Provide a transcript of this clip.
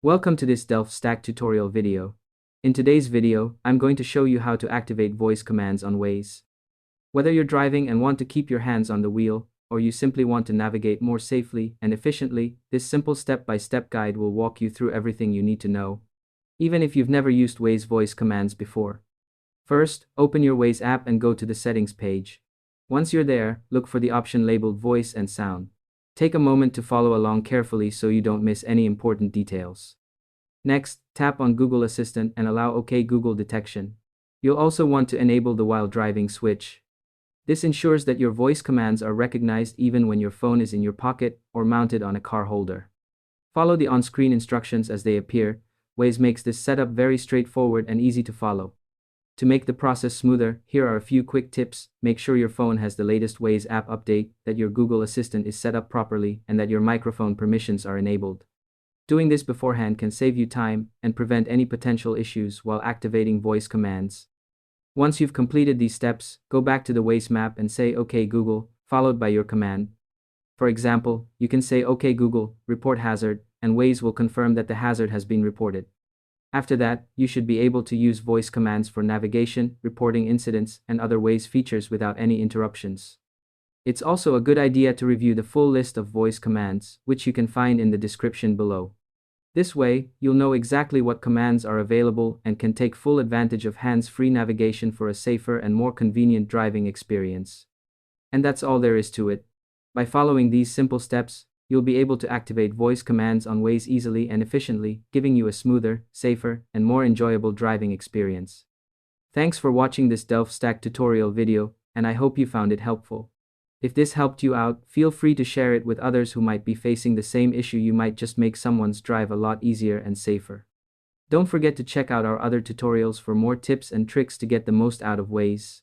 Welcome to this Delph Stack tutorial video. In today's video, I'm going to show you how to activate voice commands on Waze. Whether you're driving and want to keep your hands on the wheel, or you simply want to navigate more safely and efficiently, this simple step-by-step guide will walk you through everything you need to know, even if you've never used Waze voice commands before. First, open your Waze app and go to the settings page. Once you're there, look for the option labeled Voice and Sound. Take a moment to follow along carefully so you don't miss any important details. Next, tap on Google Assistant and allow OK Google detection. You'll also want to enable the while driving switch. This ensures that your voice commands are recognized even when your phone is in your pocket or mounted on a car holder. Follow the on-screen instructions as they appear. Waze makes this setup very straightforward and easy to follow. To make the process smoother, here are a few quick tips. Make sure your phone has the latest Waze app update, that your Google Assistant is set up properly, and that your microphone permissions are enabled. Doing this beforehand can save you time and prevent any potential issues while activating voice commands. Once you've completed these steps, go back to the Waze map and say OK Google, followed by your command. For example, you can say OK Google, report hazard, and Waze will confirm that the hazard has been reported. After that, you should be able to use voice commands for navigation, reporting incidents, and other Waze features without any interruptions. It's also a good idea to review the full list of voice commands, which you can find in the description below. This way, you'll know exactly what commands are available and can take full advantage of hands-free navigation for a safer and more convenient driving experience. And that's all there is to it. By following these simple steps, you'll be able to activate voice commands on Waze easily and efficiently, giving you a smoother, safer, and more enjoyable driving experience. Thanks for watching this Delph Stack tutorial video, and I hope you found it helpful. If this helped you out, feel free to share it with others who might be facing the same issue. You might just make someone's drive a lot easier and safer. Don't forget to check out our other tutorials for more tips and tricks to get the most out of Waze.